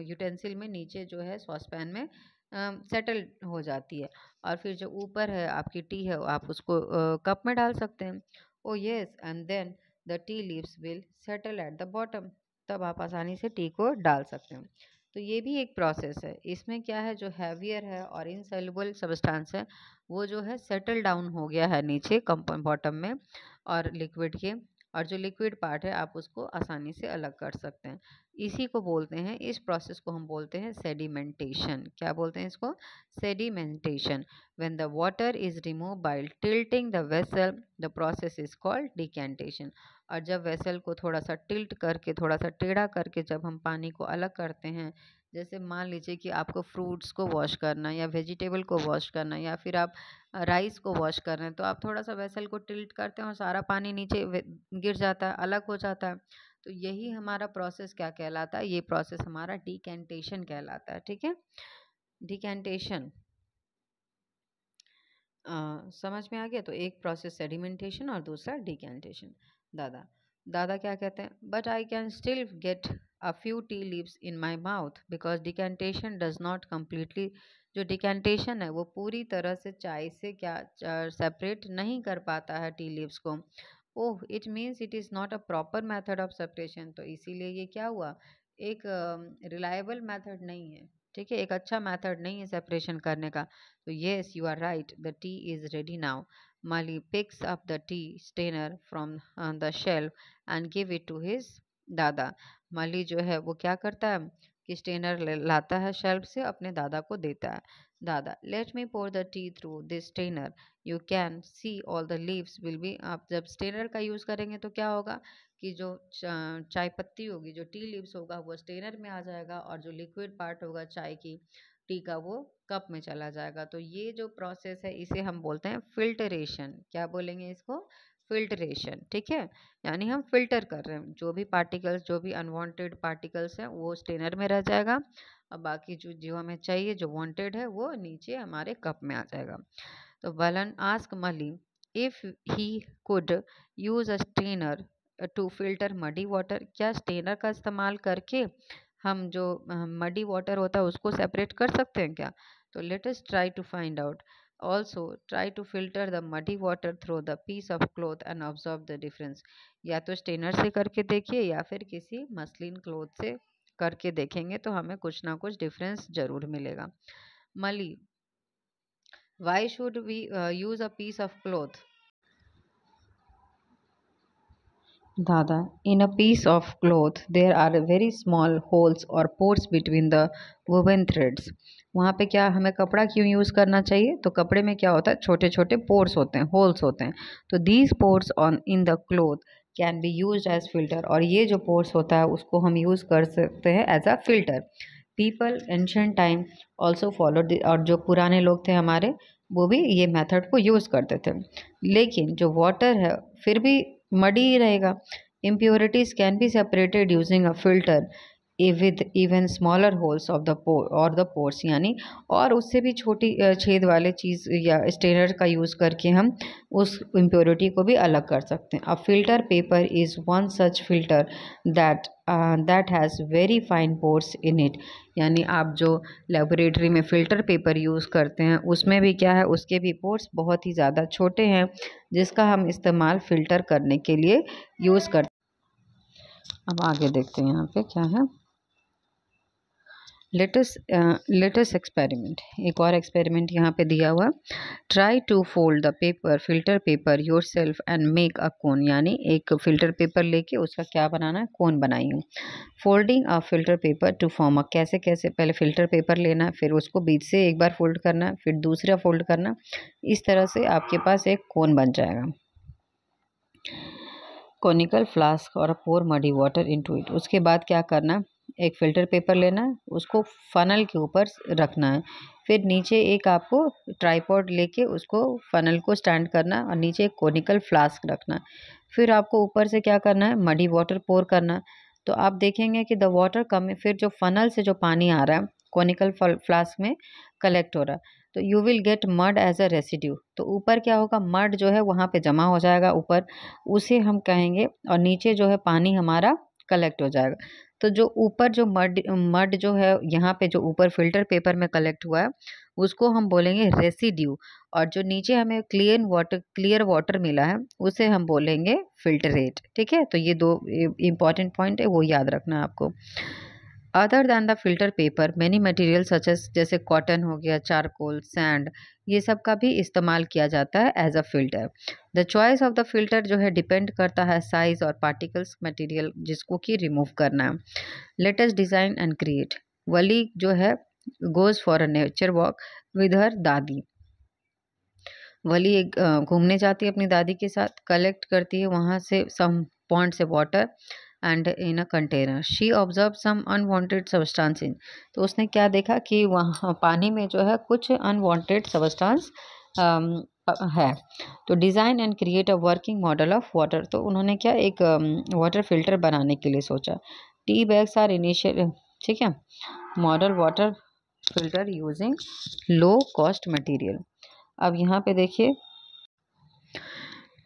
यूटेंसिल में नीचे जो है सॉस पैन में सेटल हो जाती है, और फिर जो ऊपर है आपकी टी है आप उसको कप में डाल सकते हैं। Oh yes, and then the tea leaves will settle at the bottom, तब आप आसानी से टी को डाल सकते हैं। तो ये भी एक प्रोसेस है। इसमें क्या है, जो हैवियर है और इनसॉल्युबल सब्सटेंस है वो जो है सेटल डाउन हो गया है नीचे कंपाउंड बॉटम में और लिक्विड के, और जो लिक्विड पार्ट है आप उसको आसानी से अलग कर सकते हैं। इसी को बोलते हैं, इस प्रोसेस को हम बोलते हैं सेडिमेंटेशन। क्या बोलते हैं इसको? Sedimentation. When the water is remove by tilting the vessel, the process is called decantation. और जब वेसल को थोड़ा सा टिल्ट करके, थोड़ा सा टेढ़ा करके जब हम पानी को अलग करते हैं, जैसे मान लीजिए कि आपको फ्रूट्स को वॉश करना या वेजिटेबल को वॉश करना या फिर आप राइस को वॉश कर रहे हैं, तो आप थोड़ा सा वेसल को टिल्ट करते हैं और सारा पानी नीचे गिर जाता है, अलग हो जाता है। तो यही हमारा प्रोसेस क्या कहलाता है? ये प्रोसेस हमारा डिकेंटेशन कहलाता है। ठीक है, डिकेंटेशन समझ में आ गया? तो एक प्रोसेस सेडिमेंटेशन और दूसरा डिकेंटेशन। दादा दादा क्या कहते हैं? But I can still get a few tea leaves in my mouth because decantation does not completely, जो डिकेंटेशन है वो पूरी तरह से चाय से क्या सेपरेट नहीं कर पाता है टी लीव्स को। Oh, it means it is not a proper method of separation, तो इसीलिए ये क्या हुआ, एक रिलायबल मेथड नहीं है। ठीक है, एक अच्छा मेथड नहीं है सेपरेशन करने का। तो yes, you are right, the tea is ready now. Mali picks up the tea strainer from the shelf and give it to his Dada. Mali जो है वो क्या करता है कि स्टेनर लाता है शेल्फ से, अपने दादा को देता है। Dada, let me pour the tea through this strainer, you can see all the leaves will be, आप जब स्टेनर का यूज़ करेंगे तो क्या होगा कि जो चाय पत्ती होगी, जो टी लीव्स होगा वो स्टेनर में आ जाएगा, और जो लिक्विड पार्ट होगा चाय की टी का वो कप में चला जाएगा। तो ये जो प्रोसेस है इसे हम बोलते हैं फिल्टरेशन। क्या बोलेंगे इसको? फिल्टरेशन। ठीक है, यानी हम फिल्टर कर रहे हैं, जो भी पार्टिकल्स, जो भी अनवांटेड पार्टिकल्स हैं वो स्टेनर में रह जाएगा, और बाकी जो जो हमें चाहिए, जो वांटेड है, वो नीचे हमारे कप में आ जाएगा। तो Balan ask Mali if he could use a strainer to filter muddy water, क्या स्टेनर का इस्तेमाल करके हम जो मडी वाटर होता है उसको सेपरेट कर सकते हैं क्या? तो let us try to find out. Also, try to filter the muddy water through the piece of cloth and observe the difference. या तो स्टेनर से करके देखिए या फिर किसी मसलिन क्लोथ से करके देखेंगे तो हमें कुछ ना कुछ डिफरेंस जरूर मिलेगा. मली, why should we use a piece of cloth? Dada, in a piece of cloth, there are very small holes or pores between the woven threads. वहाँ पे क्या हमें कपड़ा क्यों यूज़ करना चाहिए? तो कपड़े में क्या होता है, छोटे छोटे पोर्स होते हैं, होल्स होते हैं. तो these pores on in the cloth can be use as filter. और ये जो पोर्स होता है उसको हम यूज़ कर सकते हैं as a filter. People ancient time also follow. और जो पुराने लोग थे हमारे, वो भी ये मेथड को यूज़ करते थे. लेकिन जो वाटर है फिर भी मडी ही रहेगा. Impurities can be separated using a filter with even smaller holes of the pore or the pores. यानी और उससे भी छोटी छेद वाले चीज़ या स्टेनर का यूज़ करके हम उस इम्प्योरिटी को भी अलग कर सकते हैं. A filter paper is one such filter that has very fine pores in it. यानी आप जो लेबोरेटरी में फ़िल्टर पेपर यूज़ करते हैं उसमें भी क्या है, उसके भी पोर्स बहुत ही ज़्यादा छोटे हैं जिसका हम इस्तेमाल फ़िल्टर करने के लिए यूज़ करते हैं. अब आगे देखते हैं यहाँ पे क्या है. Latest experiment. एक और एक्सपेरिमेंट यहाँ पे दिया हुआ. Try to fold the paper, filter paper yourself and make a cone. यानी एक फिल्टर पेपर लेके उसका क्या बनाना है, कोन बनाइए. Folding a filter paper two form a. कैसे कैसे, पहले फिल्टर पेपर लेना है, फिर उसको बीच से एक बार फोल्ड करना है, फिर दूसरा फोल्ड करना. इस तरह से आपके पास एक कोन बन जाएगा. कोनिकल फ्लास्क और पोर मडी वाटर इनटू इट. उसके बाद क्या करना है, एक फ़िल्टर पेपर लेना है, उसको फ़नल के ऊपर रखना है. फिर नीचे एक आपको ट्राइपॉड लेके उसको फ़नल को स्टैंड करना है और नीचे एक कोनिकल फ्लास्क रखना है. फिर आपको ऊपर से क्या करना है, मडी वाटर पोर करना है. तो आप देखेंगे कि द वाटर कम, फिर जो फ़नल से जो पानी आ रहा है कोनिकल फ्लास्क में कलेक्ट हो रहा है. तो you will get mud as a residue. तो ऊपर क्या होगा, मड जो है वहाँ पे जमा हो जाएगा ऊपर, उसे हम कहेंगे. और नीचे जो है पानी हमारा कलेक्ट हो जाएगा. तो जो ऊपर जो मड मड जो है यहाँ पे जो ऊपर फिल्टर पेपर में कलेक्ट हुआ है उसको हम बोलेंगे रेसिड्यू. और जो नीचे हमें क्लियर वाटर मिला है उसे हम बोलेंगे फिल्टरेट. ठीक है, तो ये दो इंपॉर्टेंट पॉइंट है, वो याद रखना है आपको. Other than the filter paper many material such as, जैसे कॉटन हो गया, चारकोल, सैंड, ये सब का भी इस्तेमाल किया जाता है as a filter. The choice of the filter जो है डिपेंड करता है साइज और पार्टिकल्स मटेरियल जिसको कि रिमूव करना है. Latest design and create. Vali जो है goes for a nature walk with her dadi. Vali एक घूमने जाती है अपनी दादी के साथ, कलेक्ट करती है वहाँ से सम पॉन्ड से water and in a container. She observe some unwanted substance in. तो उसने क्या देखा कि वहाँ पानी में जो है कुछ अनवांटेड सब्सटेंस है. तो design and create a working model of water. तो उन्होंने क्या एक वाटर फिल्टर बनाने के लिए सोचा. टी बैग्स आर इनिशियल, ठीक है, model water filter using low cost material. अब यहाँ पे देखिए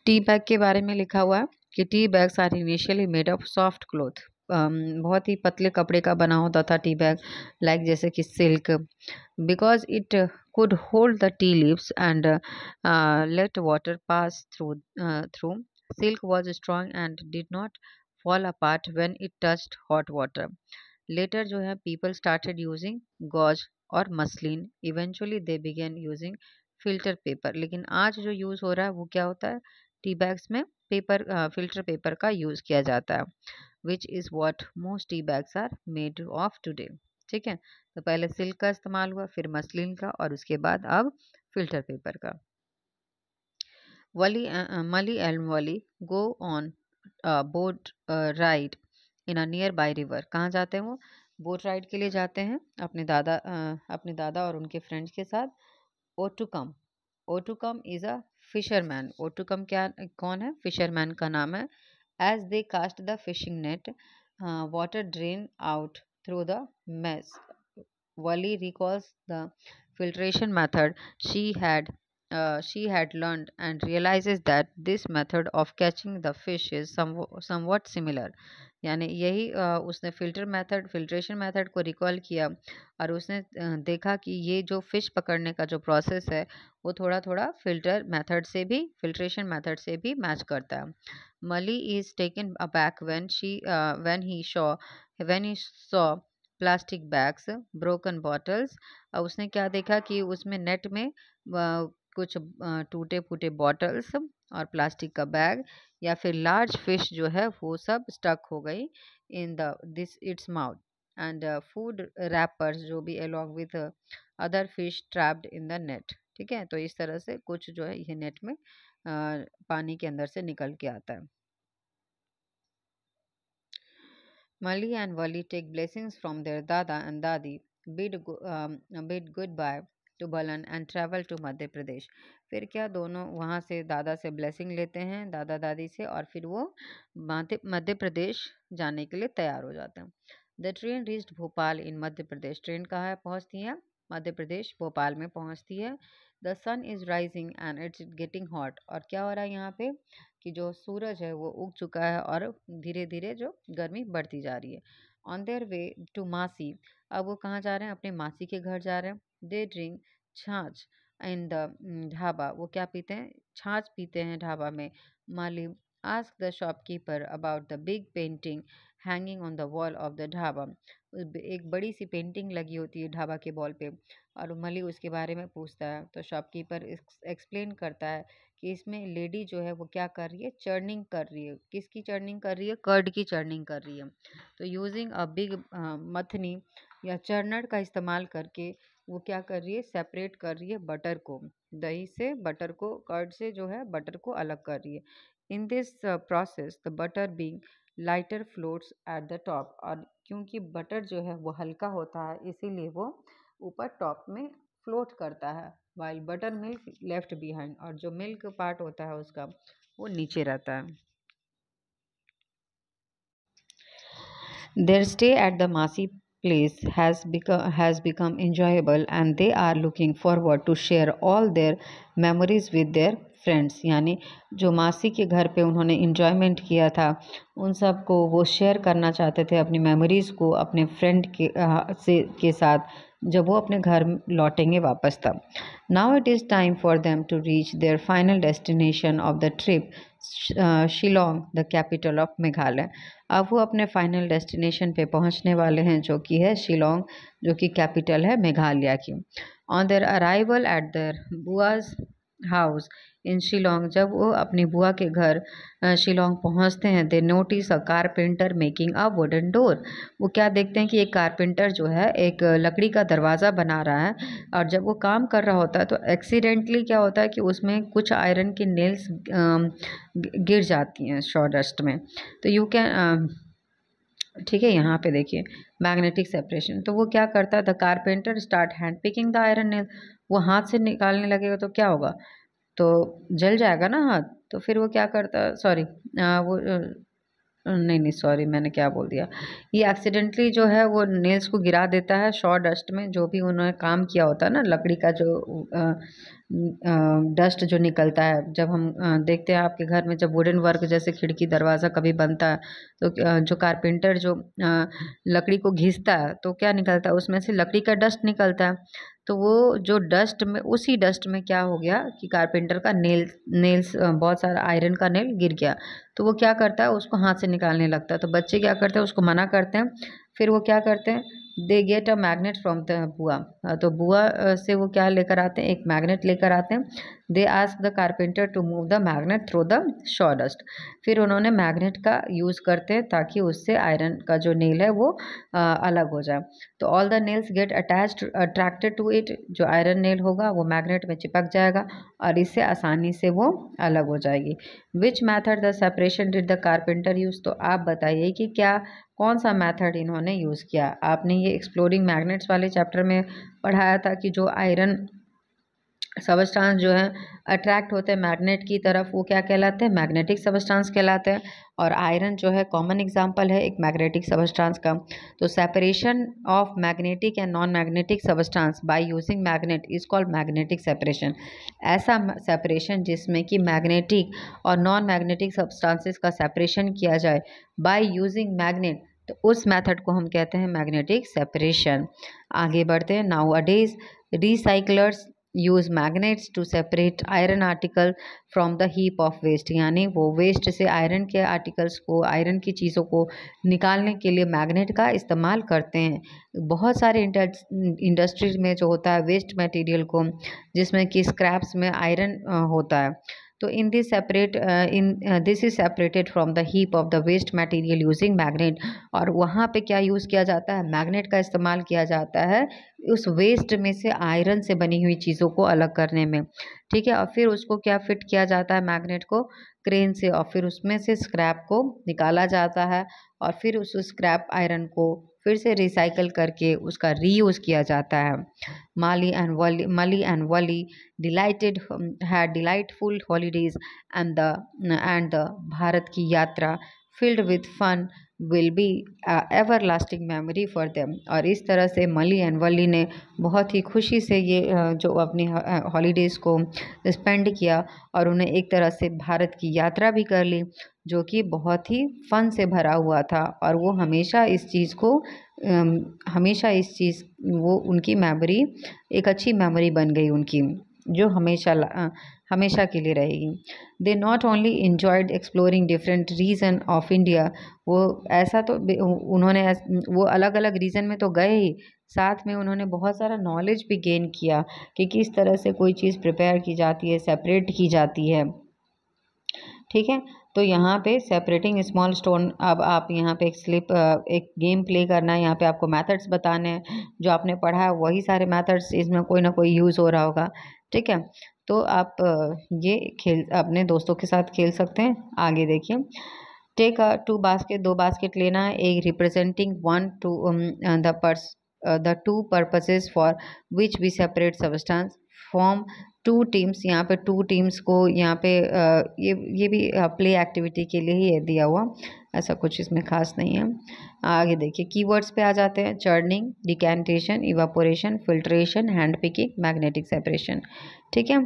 टी बैग के बारे में लिखा हुआ है कि tea bags are initially made of soft cloth. बहुत ही पतले कपड़े का बना होता था टी बैग, लाइक जैसे कि silk, because it could hold the tea leaves and let water pass through. Silk was strong and did not fall apart when it touched hot water. Later जो है people started using gauze और muslin. Eventually they began using filter paper. लेकिन आज जो use हो रहा है वो क्या होता है, टी बैग्स में पेपर फिल्टर पेपर का यूज़ किया जाता है. Which is what most tea bags are made of today. ठीक है, तो पहले सिल्क का इस्तेमाल हुआ, फिर मसलिन का, और उसके बाद अब फिल्टर पेपर का. मली and Wali go on boat ride in a near by river. कहाँ जाते हैं वो, बोट राइड के लिए जाते हैं अपने दादा और उनके फ्रेंड्स के साथ. ओटुकम. ओटुकम इज अ फिशरमैन. ओटुकम क्या, कौन है, फिशरमैन का नाम है. As they cast the fishing net water drain out through the mesh. Wally recalls the filtration method she had she had learned and realizes that this method of catching the fish is somewhat similar. यानी यही उसने filtration method को recall किया और उसने देखा कि ये जो फिश पकड़ने का जो प्रोसेस है वो थोड़ा थोड़ा फिल्ट्रेशन मेथड से भी मैच करता है. मली is taken aback when he saw plastic bags, broken bottles. अब उसने क्या देखा कि उसमें नेट में कुछ टूटे फूटे बॉटल्स और प्लास्टिक का बैग या फिर लार्ज फिश जो है वो सब स्टक हो गई in the this its mouth, and food rappers जो भी along with other fish trapped in the net. ठीक है, तो इस तरह से कुछ जो है ये नेट में पानी के अंदर से निकल के आता है. Mali and Wali take blessings from their Dada and Dadi, bid goodbye to Balan and travel to Madhya Pradesh. फिर क्या दोनों वहाँ से दादा से ब्लेसिंग लेते हैं, दादा दादी से, और फिर वो मध्य प्रदेश जाने के लिए तैयार हो जाते हैं. The train reached Bhopal in Madhya Pradesh. Train कहाँ है पहुँचती है? मध्य प्रदेश, भोपाल में पहुँचती है. The sun is rising and it's getting hot. और क्या हो रहा है यहाँ पे कि जो सूरज है वो उग चुका है और धीरे धीरे जो गर्मी बढ़ती जा रही है. ऑन देयर वे टू मासी. अब वो कहाँ जा रहे हैं? अपने मासी के घर जा रहे हैं. दे ड्रिंक छाछ इन द ढाबा. वो क्या पीते हैं? छाछ पीते हैं ढाबा में. Mali ask the shopkeeper about the big painting hanging on the wall of the dhaba. एक बड़ी सी पेंटिंग लगी होती है ढाबा के वॉल पे और मली उसके बारे में पूछता है. तो शॉपकीपर एक्सप्लेन करता है कि इसमें लेडी जो है वो क्या कर रही है? चर्निंग कर रही है. किसकी चर्निंग कर रही है? कर्ड की चर्निंग कर रही है. तो यूजिंग अ बिग मथनी या चर्नर का इस्तेमाल करके वो क्या कर रही है? सेपरेट कर रही है बटर को. दही से बटर को, कर्ड से जो है बटर को अलग कर रही है. In this process the butter being lighter floats at the top. और क्योंकि बटर जो है वो हल्का होता है इसीलिए वो ऊपर टॉप में फ्लोट करता है, while butter milk left behind. और जो मिल्क पार्ट होता है उसका वो नीचे रहता है. Their stay at the Masi place has become enjoyable and they are looking forward to share all their memories with their friends. यानी जो मासी के घर पे उन्होंने इन्जॉयमेंट किया था उन सब को वो शेयर करना चाहते थे अपनी मेमोरीज़ को अपने फ्रेंड के साथ जब वो अपने घर लौटेंगे वापस तब. Now it is time for them to reach their final destination of the trip, Shillong the capital of Meghalaya. अब वो अपने फाइनल डेस्टिनेशन पे पहुंचने वाले हैं जो कि है शिलोंग, जो कि कैपिटल है मेघालय की. On their arrival at their bua's house in Shillong. जब वो अपनी बुआ के घर शिलोंग पहुंचते हैं they notice a carpenter making a wooden door. वो क्या देखते हैं कि एक कारपेंटर जो है एक लकड़ी का दरवाज़ा बना रहा है. और जब वो काम कर रहा होता है तो एक्सीडेंटली क्या होता है कि उसमें कुछ आयरन की नेल्स गिर जाती हैं शॉडस्ट में. तो यू कैन ठीक है, यहाँ पे देखिए मैग्नेटिक सेपरेशन. तो वो क्या करता है? The carpenter start hand picking the iron nail. वो हाथ से निकालने लगेगा तो क्या होगा? तो जल जाएगा ना हाथ. तो फिर वो क्या करता है? सॉरी, वो नहीं नहीं सॉरी, मैंने क्या बोल दिया. ये एक्सीडेंटली जो है वो नेल्स को गिरा देता है शॉ डस्ट में. जो भी उन्होंने काम किया होता है ना, लकड़ी का जो डस्ट जो निकलता है. जब हम देखते हैं आपके घर में जब वुडन वर्क जैसे खिड़की दरवाज़ा कभी बनता है तो जो कारपेंटर जो लकड़ी को घिसता है तो क्या निकलता है? उसमें से लकड़ी का डस्ट निकलता है. तो वो जो डस्ट में, उसी डस्ट में क्या हो गया कि कारपेंटर का नेल्स बहुत सारा आयरन का नेल गिर गया. तो वो क्या करता है? उसको हाथ से निकालने लगता है. तो बच्चे क्या करते हैं? उसको मना करते हैं. फिर वो क्या करते हैं? They get a magnet from the बुआ. तो बुआ से वो क्या लेकर आते हैं? एक मैग्नेट लेकर आते हैं. They ask the carpenter to move the magnet through the sawdust. फिर उन्होंने मैग्नेट का यूज़ करते हैं ताकि उससे आयरन का जो नेल है वो अलग हो जाए. तो all the nails get attracted to it. जो आयरन नेल होगा वो मैग्नेट में चिपक जाएगा और इससे आसानी से वो अलग हो जाएगी. Which method the separation did the carpenter use. तो आप बताइए कि क्या कौन सा मेथड इन्होंने यूज़ किया. आपने ये एक्सप्लोरिंग मैग्नेट्स वाले चैप्टर में पढ़ाया था कि जो आयरन सबस्टांस जो है अट्रैक्ट होते हैं मैग्नेट की तरफ, वो क्या कहलाते हैं? मैग्नेटिक सबस्टांस कहलाते हैं। और आयरन जो है कॉमन एग्जांपल है एक मैग्नेटिक सबस्टांस का। तो separation of magnetic and non magnetic substance by using magnet is called magnetic separation. ऐसा सेपरेशन जिसमें कि मैग्नेटिक और नॉन मैग्नेटिक सबस्टांसेस का सेपरेशन किया जाए बाय यूजिंग मैग्नेट, तो उस मेथड को हम कहते हैं मैग्नेटिक सेपरेशन। आगे बढ़ते हैं। Nowadays recyclers use magnets to separate iron article from the heap of waste, यानी वो वेस्ट से आयरन के आर्टिकल्स को, आयरन की चीज़ों को निकालने के लिए मैग्नेट का इस्तेमाल करते हैं। बहुत सारे इंडस्ट्रीज में जो होता है वेस्ट मटेरियल को, जिसमें कि स्क्रैप्स में आयरन होता है, तो in this is separated from the heap of the waste material using magnet. और वहाँ पे क्या यूज़ किया जाता है? मैग्नेट का इस्तेमाल किया जाता है उस वेस्ट में से आयरन से बनी हुई चीज़ों को अलग करने में। ठीक है, और फिर उसको क्या फिट किया जाता है मैग्नेट को क्रेन से, और फिर उसमें से स्क्रैप को निकाला जाता है, और फिर उस स्क्रैप आयरन को फिर से रिसाइकल करके उसका रीयूज़ किया जाता है। Mali and Wali delighted had delightful holidays, and the Bharat की यात्रा filled with fun will be everlasting memory for them। और इस तरह से मली एंड वली ने बहुत ही खुशी से ये जो अपनी हॉलीडेज़ को स्पेंड किया, और उन्हें एक तरह से भारत की यात्रा भी कर ली, जो कि बहुत ही फन से भरा हुआ था। और वो हमेशा इस चीज़ को वो उनकी मेमोरी एक अच्छी मेमोरी बन गई उनकी, जो हमेशा के लिए रहेगी। They not only enjoyed exploring different region of India, वो ऐसा तो वो अलग अलग रीजन में तो गए ही, साथ में उन्होंने बहुत सारा नॉलेज भी गेन किया कि किस तरह से कोई चीज़ प्रिपेयर की जाती है, सेपरेट की जाती है। ठीक है, तो यहाँ पे सेपरेटिंग स्मॉल स्टोन, अब आप यहाँ पे एक गेम प्ले करना है, यहाँ पे आपको मेथड्स बताने हैं, जो आपने पढ़ा है वही सारे मेथड्स इसमें कोई ना कोई यूज़ हो रहा होगा। ठीक है, तो आप ये खेल अपने दोस्तों के साथ खेल सकते हैं। आगे देखिए, टेक दो बास्केट लेना है, एक representing the two purposes for which we separate substance, form two teams. यहाँ पे टू टीम्स को यहाँ पे ये भी प्ले एक्टिविटी के लिए ही दिया हुआ, ऐसा कुछ इसमें खास नहीं है। आगे देखिए, कीवर्ड्स पे आ जाते हैं। Churning, decantation, evaporation, filtration, hand picking, magnetic separation. ठीक है,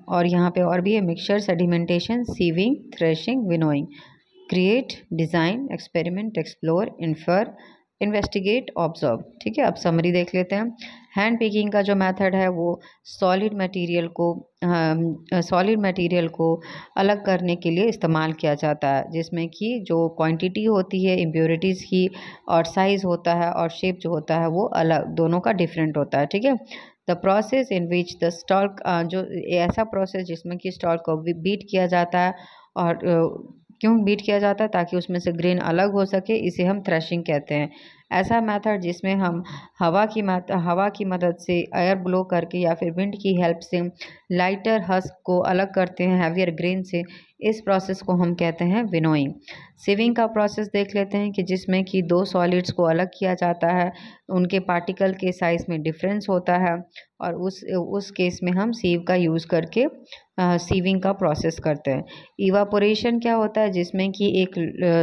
और यहाँ पे और भी है, mixture, sedimentation, sieving, threshing, winnowing. Create, design, experiment, explore, infer, investigate, observe. ठीक है, अब समरी देख लेते हैं। हैंड पिकिंग का जो मेथड है वो सॉलिड मटेरियल को अलग करने के लिए इस्तेमाल किया जाता है, जिसमें कि जो क्वांटिटी होती है इम्प्योरिटीज़ की, और साइज़ होता है, और शेप जो होता है वो अलग, दोनों का डिफरेंट होता है। ठीक है, the process in which the stock, जो ऐसा प्रोसेस जिसमें कि स्टॉक को बीट किया जाता है, और क्यों बीट किया जाता है? ताकि उसमें से ग्रेन अलग हो सके, इसे हम थ्रेशिंग कहते हैं। ऐसा मेथड जिसमें हम हवा की मदद से एयर ब्लो करके या फिर विंड की हेल्प से लाइटर हस्क को अलग करते हैं हैवियर ग्रेन से, इस प्रोसेस को हम कहते हैं विनोइंग। सीविंग का प्रोसेस देख लेते हैं कि जिसमें कि दो सॉलिड्स को अलग किया जाता है, उनके पार्टिकल के साइज़ में डिफरेंस होता है, और उस केस में हम सीव का यूज़ करके सीविंग का प्रोसेस करते हैं। इवापोरेशन क्या होता है? जिसमें कि एक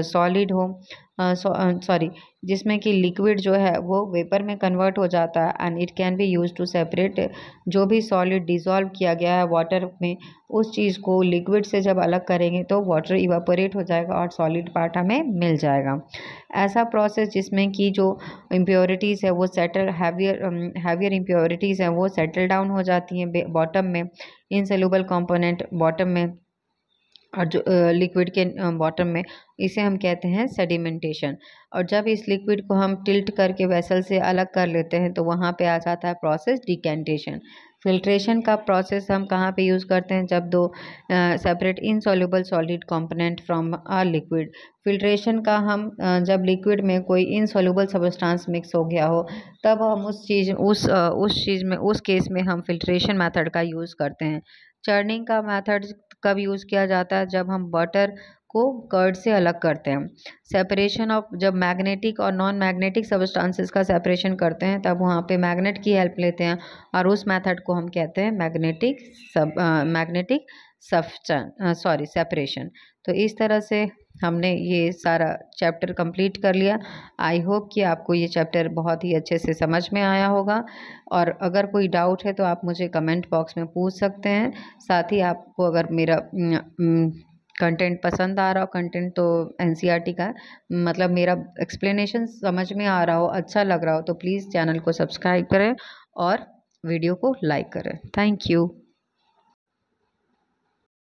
सॉलिड हो, जिसमें कि लिक्विड जो है वो वेपर में कन्वर्ट हो जाता है, and it can be use to separate, जो भी सॉलिड डिज़ोल्व किया गया है वाटर में, उस चीज़ को लिक्विड से जब अलग करेंगे तो वाटर इवापोरेट हो जाएगा और सॉलिड पार्ट हमें मिल जाएगा। ऐसा प्रोसेस जिसमें कि जो इम्प्योरिटीज़ है वो हैवियर इम्प्योरिटीज़ हैं वो सेटल डाउन हो जाती हैं बॉटम में, इनसोल्यूबल कंपोनेंट बॉटम में, और जो लिक्विड के बॉटम में, इसे हम कहते हैं सेडिमेंटेशन। और जब इस लिक्विड को हम टिल्ट करके वेसल से अलग कर लेते हैं तो वहाँ पे आ जाता है प्रोसेस डिकेंटेशन। फिल्ट्रेशन का प्रोसेस हम कहाँ पे यूज़ करते हैं? जब दो separate insoluble solid component from a liquid. Filtration का हम जब लिक्विड में कोई इनसॉल्युबल सबस्टांस मिक्स हो गया हो, तब हम उस केस में हम फिल्ट्रेशन मेथड का यूज़ करते हैं। चर्निंग का मेथड कब यूज़ किया जाता है? जब हम बटर को कर्ड से अलग करते हैं। सेपरेशन ऑफ, जब मैग्नेटिक और नॉन मैग्नेटिक सब्सटेंसेस का सेपरेशन करते हैं तब वहाँ पे मैग्नेट की हेल्प लेते हैं और उस मेथड को हम कहते हैं मैग्नेटिक सेपरेशन। तो इस तरह से हमने ये सारा चैप्टर कंप्लीट कर लिया। आई होप कि आपको ये चैप्टर बहुत ही अच्छे से समझ में आया होगा, और अगर कोई डाउट है तो आप मुझे कमेंट बॉक्स में पूछ सकते हैं। साथ ही आपको अगर मेरा कंटेंट पसंद आ रहा हो, कंटेंट तो एनसीईआरटी का मतलब मेरा एक्सप्लेनेशन समझ में आ रहा हो, अच्छा लग रहा हो, तो प्लीज़ चैनल को सब्सक्राइब करें और वीडियो को लाइक करें। Thank you.